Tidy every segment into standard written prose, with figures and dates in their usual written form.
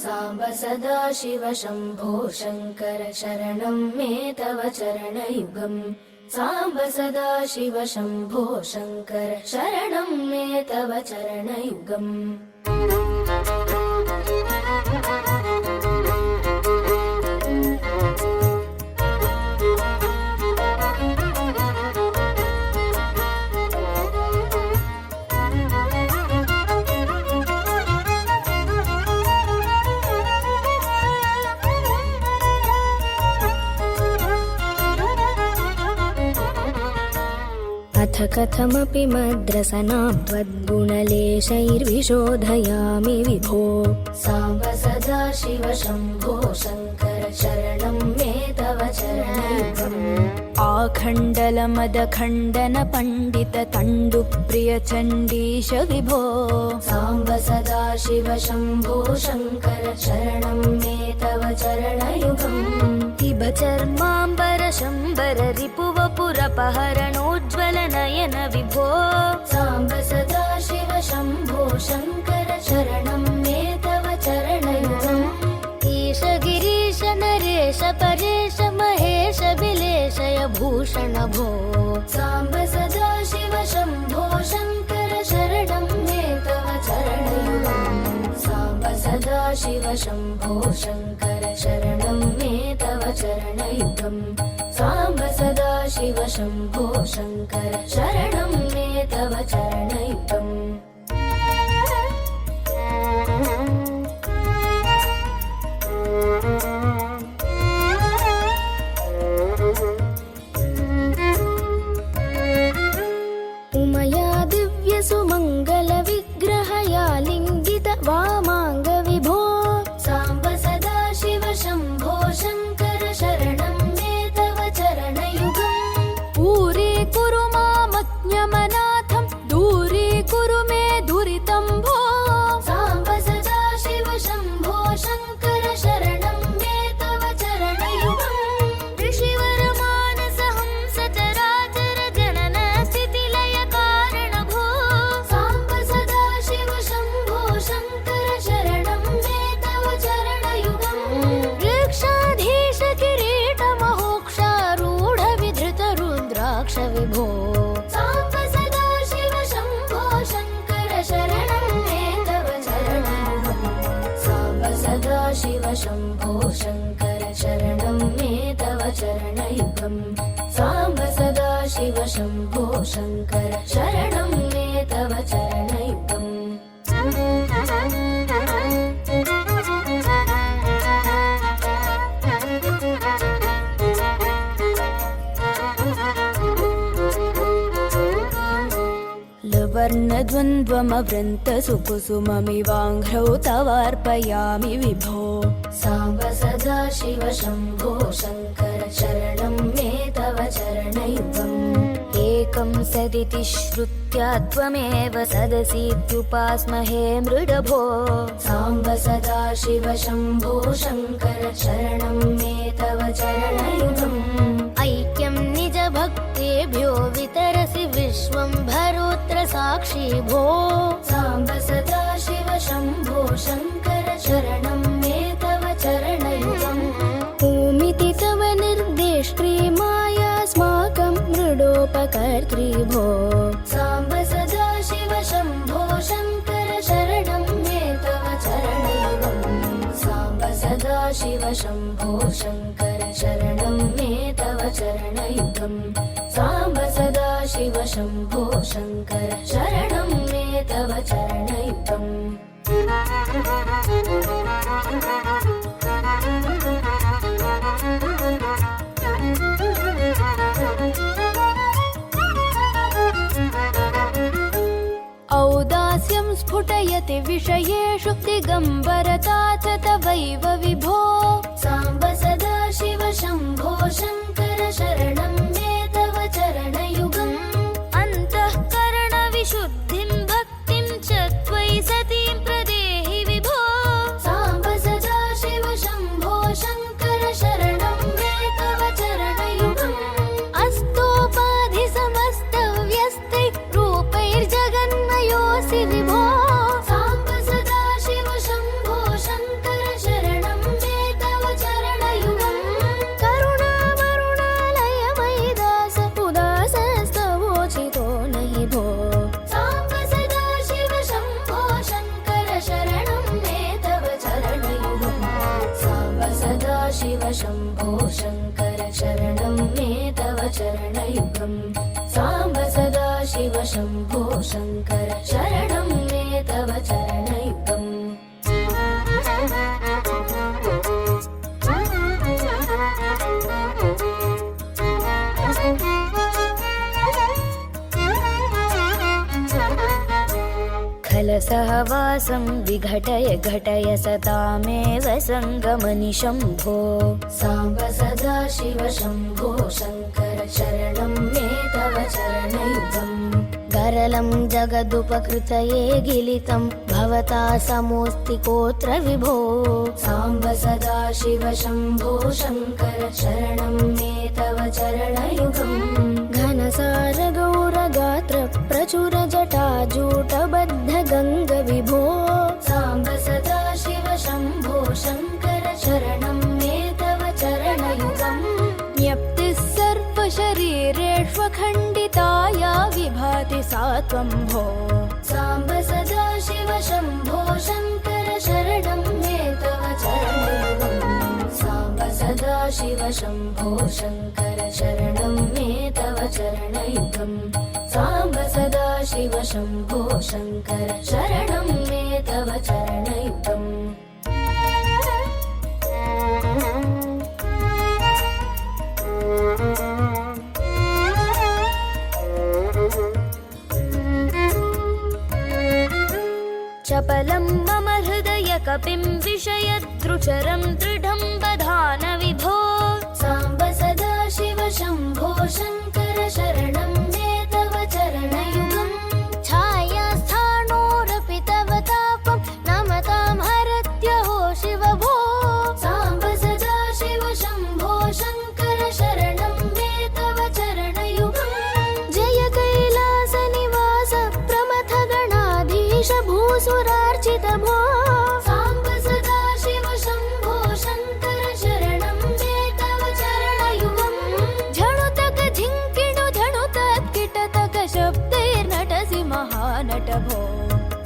साम्ब सदा शिव शम्भो शङ्कर शरणं मे तव चरणयुगम् साम्ब सदा शिव शम्भो शङ्कर शरणं मे तव चरणयुगम् अथ कथमपि मद्रसनां त्वद्गुणलेशैर्विशोधयामि विभो साम्ब सदा शिव शम्भो शङ्कर शरणं मे तव चरणयुगम् आखण्डलमदखण्डन पण्डित तण्डुप्रिय चण्डीश विभो साम्ब सदा शिव शम्भो शङ्कर शरणं मे तव चरणयुगम् तिब चर्माम्बर शम्बर रिपुवपुरपहरणोज्ज्वल नयन विभो साम्ब सदा शिव शम्भो शङ्कर शरणं मे तव चरणयुगम् ईश गिरीश नरेश परेश महेश बिलेशय भूषण भो साम्ब सदा शिव शम्भो शङ्कर शरणं मे तव चरणयुगम् साम्ब सदा शिव शम्भो शङ्कर शरणं मे तव चरणयुगम् साम्ब सदा शिव शम्भो शङ्कर शरणं मे तव चरणयुगम् उमया दिव्य सुमङ्गल विग्रहया लिङ्गित वामाङ्ग विभो साम्ब सदा शिव शम्भो शङ्कर शरणं मे तव चरणयुगम् पूरे कुरु मामज्ञमनाथं दूरे कुरु मे दुरितं भो साम्ब सदा शिव शम्भो शङ्कर शरणं मे तव चरणयुगम् ऋषिवर मानस हंस चराचर जनन स्थितिलय कारण भो साम्ब सदा शिव शम्भो शङ्कर शरणं मे तव चरणयुगम् वृक्षाधीश किरीट महोक्षारूढ विधृत रुद्राक्ष विभो साम्ब सदा शिव शम्भो शङ्कर शरणं मे तव चरणयुगम् साम्ब सदा शिव शम्भो शङ्कर शरणं मे तव चरणयुगम् साम्ब सदा शिव शम्भो शङ्कर शरणं मे तव चरणयुगम् लवर्णद्वन्द्वमवृन्त सुकुसुममिवाङ्घ्रौ तवार्पयामि विभो साम्ब सदा शिव शम्भो शङ्कर शरणं मे तव चरणयुगम् एकं सदिति श्रुत्या त्वमेव सदसीत्युपास्महे मृडभो साम्ब सदा शिव शम्भो शङ्कर शरणं मे तव चरणयुगम् ऐक्यं निज भक्तेभ्यो वितरसि विश्वं भरोत्र साक्षी भो साम्ब सदा शिव शम्भो शङ्कर शरणं मे तव चरणयुगम् ओमिति तव निर्देष्ट्री मायास्माकं मृडोपकर्त्री भो साम्ब सदा शिव शम्भो शङ्कर शरणं मे तव चरणयुगम् साम्ब सदा शिव शम्भो शङ्कर शरणं मे तव चरणयुगम् साम्ब सदा शिव शम्भो शङ्कर शरणं मे तव चरणयुगम् औदास्यं स्फुटयति विषयेषु दिगम्बरता च तवैव विभो साम्ब सदा शिव शम्भो शङ्कर शरणं मे तव चरणयुगम् अन्तःकरणविशुद्धिं भक्तिं च त्वयि सतीं प्रदेहि विभो साम्ब सदा शिव शम्भो शङ्कर शरणं मे तव चरणयुगम् अस्तोपाधि समस्तव्यस्तै रूपैर्जगन्मयोऽसि विभो साम्ब सदा शिव शम्भो शङ्कर शिव शम्भो शङ्कर शरणं मे तव चरणयुगम् साम्ब सदा शिव शम्भो शङ्कर शरणं मे तव चरणयुगम् खलसहवासं विघटय घटय सतामेव सङ्गमनिशम्भो साम्ब सदा शिव शम्भो शङ्कर शरणं मे तव चरणयुगम् गरलं जगदुपकृतये गिलितं भवता समोऽस्ति कोऽत्र विभो साम्ब सदा शिव शम्भो शङ्कर शरणं मे तव चरणयुगम् घनसार गौरगात्र प्रचुर जटाजूटबद्ध गङ्ग विभो साम्ब सदा शिव शम्भो शङ्कर शरणं मे तव चरणयुगम् ज्ञप्तिः सर्वशरीरेष्वखण्डिताया विभाति सा त्वं भो साम्ब सदा शिव शम्भो शङ्कर शरणं मे तव चरणयुगम् साम्ब सदा शिव शम्भो शङ्कर शरणं मे तव चरणयुगम् साम्ब सदा शिव शम्भो शङ्कर शरणं मे तव चरणयुगम् चपलं मम हृदय कपिं विषयद्रुचरं दृढं बधान विभो साम्ब सदा शिव शम्भो शङ्कर शरणं मे तव चरणयुगम् छायास्थाणोरपि तव तापं नमतां हरत्यहो शिव भो साम्ब सदा शिव शम्भो शङ्कर शरणं मे तव चरणयुगम् जय कैलासनिवास प्रमथ गणाधीश भूसुरार्चित भो साम्ब सदा शिव शम्भो शङ्कर शरणं मे तव चरणयुगम् झणुतक झिङ्किणु झणुतत् किटतक शब्दैर्नटसि महानट भो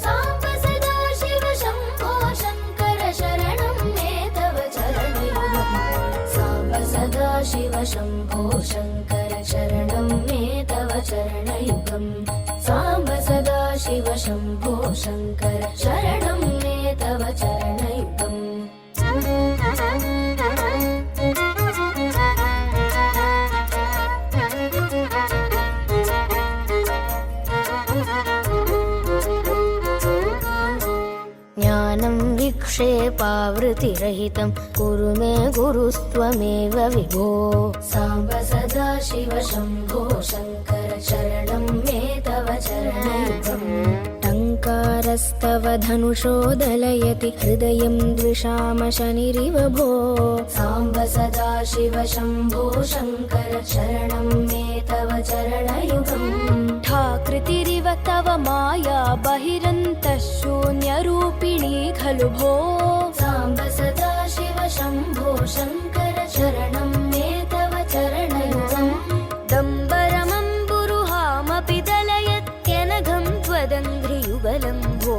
साम्ब सदा शिव शम्भो शङ्कर शरणं मे तव चरणयुगम् साम्ब सदा शिव शम्भो शङ्कर शरणं मे तव चरणयुगम् साम्ब सदा शिव शम्भो शङ्कर शरणं मे तव चरणयुगम् ज्ञानं विक्षेपावृतिरहितं कुरु मे गुरुस्त्वमेव विभो साम्ब सदा शिव शम्भो शङ्कर शरणं मे तव चरणयुगम् टङ्कारस्तव धनुषो दलयति हृदयं द्विषाम शनिरिव भो साम्ब सदा शिव शम्भो शङ्कर शरणं मे तव चरणयुगम् ठाकृतिरिव तव माया बहिरन्तः शून्यरूपिणी खलु भो साम्ब सदा शिव शम्भो शङ्कर शरणं मे तव चरणयुगम् दम्बरमम्बुरुहामपि दलयत्यनघं त्वदङ्घ्रियुगलं भो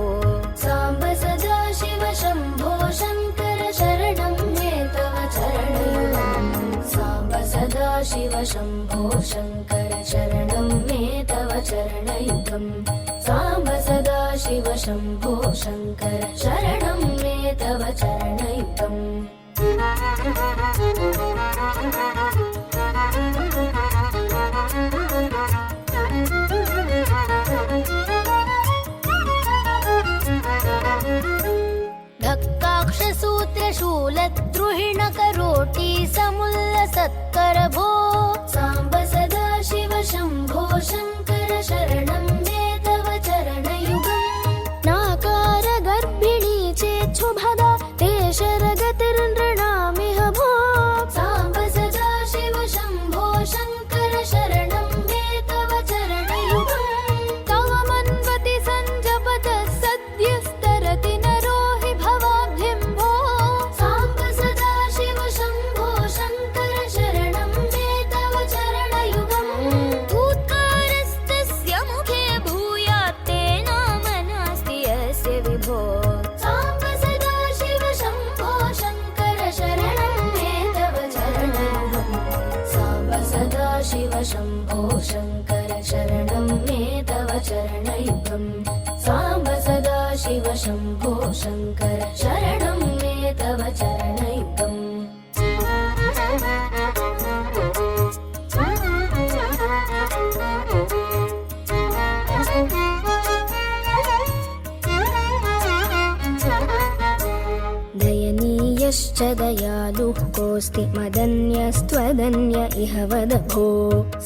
साम्ब सदा शिव शम्भो शङ्कर शरणं मे तव चरणयुगम् साम्ब सदा शिव शम्भो शङ्कर शरणं मे तव चरणयुगम् साम्ब सदा शिव शम्भो शङ्कर शरणं मे तव चरणयुगम् धक्काक्षसूत्रशूलद्रुहिणकरोटी समुल्लसत्कर भो साम्ब सदा शिव शम्भो शङ्कर शरणं मे तव चरणयुगम् नाकार गर्भिणी चेच्छुभदा देशरगतिर्नृणामिह भो साम्ब सदा शिव शम्भो शङ्कर शरणं मे तव चरणयुगम् तव मन्वति सञ्जपतः सद्यस्तरति नरो हि भवाब्धिं भो साम्ब सदा शिव शम्भो शङ्कर शरणं मे तव चरणयुगम् उत्कारस्तस्य मुखे शम्भो शङ्कर शरणं मे तव चरणयुगम् साम्ब सदा शिव शम्भो शङ्कर शरणं मे तव चरणयुगम् दयनीयश्च दयालुः कोऽस्ति मदन्यस्त्वदन्य इह वद भो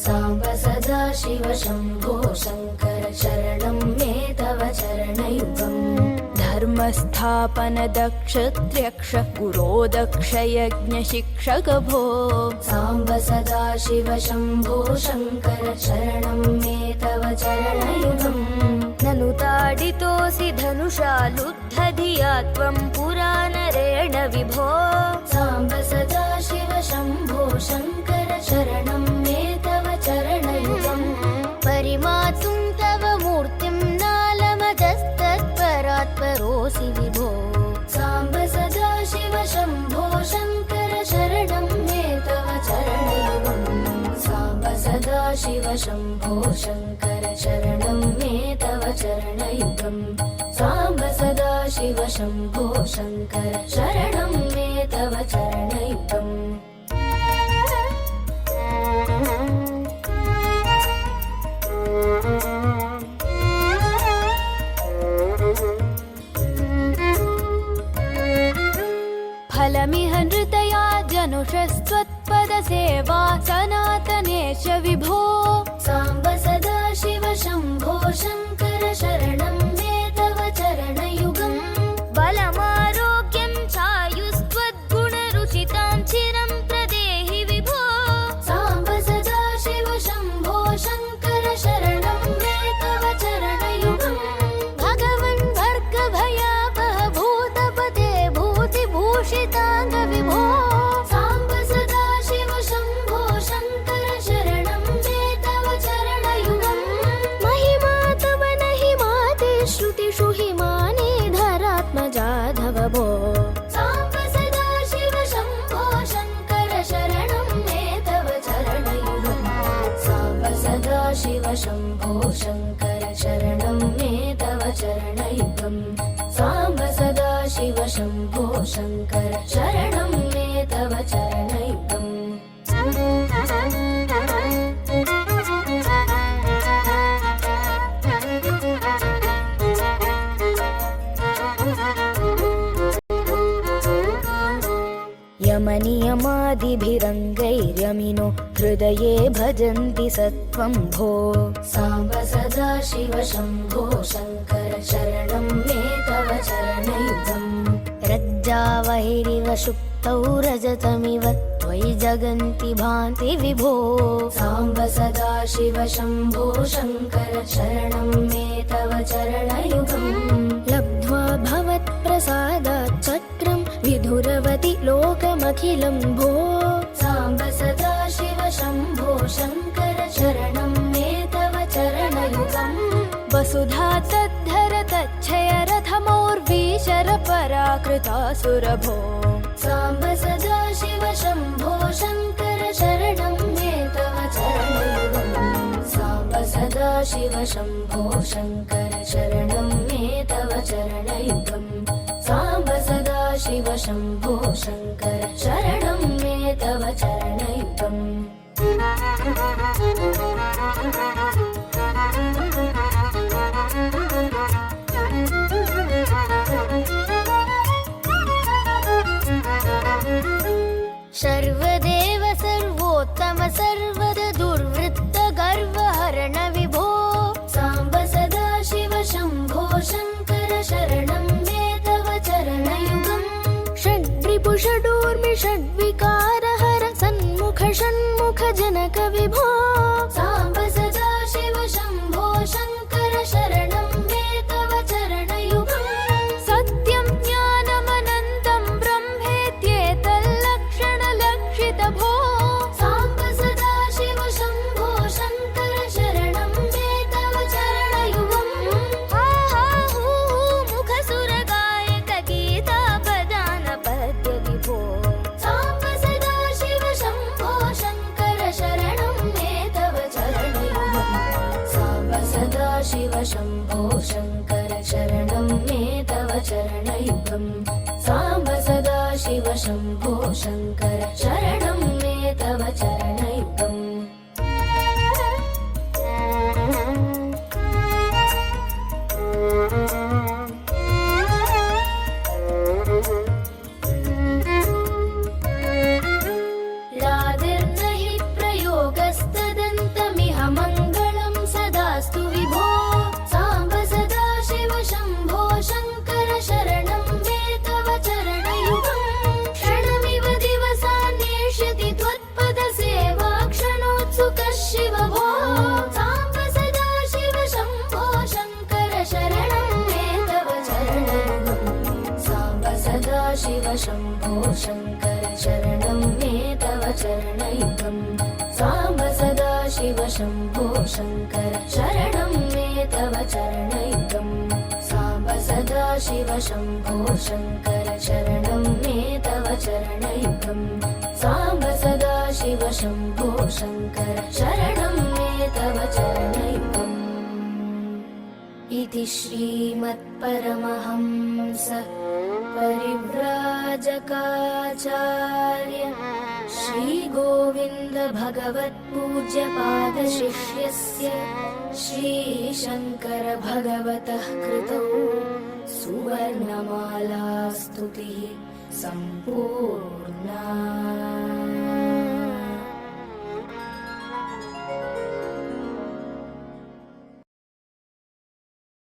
साम्ब सदा शिव शम्भो शङ्कर शरणं मे तव चरणयुगम् धर्मस्थापनदक्षत्र्यक्ष गुरो दक्षयज्ञशिक्षक भो साम्ब सदा शिव शम्भो शङ्कर शरणं मे तव चरणयुगम् ननु ताडितोऽसि धनुषा लुब्धधिया त्वं पुरानरेण विभो साम्ब सदा शिव शम्भो शङ्कर शरणं मे तव चरणयुगम् परिमातुं तव मूर्तिं नालमजस्तत्परात्परोऽसि विभो साम्ब सदा शिव शम्भो शङ्कर शरणं मे तव चरणयुगम् साम्ब सदा शिव शम्भो शङ्कर शरणं मे तव चरणयुगम् साम्ब सदा शिव शम्भो शङ्कर शरणं मे तव चरणयुगम् फलमिह नृतया जनुषस्त्वत्पदसेवा सनातनेश विभो साम्ब सदा शिव शम्भो शङ्कर शरणं मे तव चरणयुगम् बलमारोग्यं चायुस्त्वद्गुणरुचितां चिरं प्रदेहि विभो साम्ब सदा शिव शम्भो शङ्कर शरणं मे तव चरणयुगम् भगवन् भर्गभयापह भूतपते भूतिभूषिताङ्ग विभो साम्ब सदा शिव शम्भो शङ्कर शरणं मे तव चरणयुगम् महिमा तव नहि माते श्रुतिषु हिमानि धरात्मजाधव भो साम्ब सदा शिव शम्भो शङ्कर शरणं मे तव चरणयुगम् साम्ब सदा शिव शम्भो शङ्कर शरणं मे तव चरणयुगम् साम्ब सदा शिव शम्भो शङ्कर शरणं मे तव चरणयुगम् यमनियमादिभिरङ्गैर्यमिनो हृदये भजन्ति सत्वं भो साम्ब सदा शिव शम्भो शङ्कर शरणं मे तव चरणयुगम् रज्जावैरिव शुक्तौ रजतमिव त्वयि जगन्ति भान्ति विभो साम्ब सदा शिव शम्भो शङ्कर शरणं मे तव चरणयुगम् लब्ध्वा भवत्प्रसादात् चक्रं विधुरवति लोकमखिलं भो साम्ब सदा शिव शम्भो शङ्कर शरणं मे तव चरणयुगम् वसुधा तद्धर तच्छय रथमौर्वीशर पराकृतासुरभो साम्ब सदा शिव शम्भो शङ्कर शरणं मे तव चरणयुगम् साम्ब सदा शिव शम्भो शङ्कर शरणं मे तव चरणयुगम् साम्ब सदा शिव शम्भो शङ्कर शरणं मे तव चरणयुगम् सर्वदेव सर्वोत्तम सर्वद दुर्वृत्त गर्वहरण विभो साम्ब सदा शिव शम्भो शङ्कर शरणं मे तव चरणयुगम् षड्रिपु षडूर्मि षड्विकारहर सन्मुख षण्मुख जनक विभो साम्ब सदा शिव शम्भो शङ्कर शरणं मे तव चरणयुगम् सत्यं ज्ञानमनन्तं ब्रह्मेत्येतल्लक्षणलक्षित भो साम्ब सदा शिव शम्भो शङ्कर शरणं मे तव चरणयुगम् आहाहू मुखसुरगायक गीतापदान पद्य विभो साम्ब सदा शिव शम्भो शङ्कर शरणं मे तव चरणयुगम् साम्ब सदाशिव शम्भो शङ्कर शरणं मे तव चरणयुगम् रादिर्नहि प्रयोगस्तदन्तमिह मङ्गलं सदास्तु विभो साम्ब सदाशिव शम्भो शङ्कर शरणं मे तव चरणयुगम् क्षणमिव दिवसान्नेष्यति त्वत्पदसेवा क्षणोत्सुकः शिव भो साम्ब सदाशिव शम्भो शङ्कर शरणं मे तव चरणयुगम् साम्ब सदाशिव शम्भो शङ्कर शरणं मे तव चरणयुगम् साम्ब सदाशिव शम्भो शङ्कर शरणं मे तव चरणयुगम् साम्ब सदाशिव शम्भो शङ्कर शरणं मे तव चरणयुगम् साम्ब सदाशिव शम्भो शङ्कर शरणं मे तव चरणयुगम् इति श्रीमत्परमहंस परिव्राजकाचार्य श्रीगोविन्द भगवत्पूज्यपादशिष्यस्य श्रीशङ्कर भगवतः कृतौ सुवर्णमाला स्तुतिः सम्पूर्णा।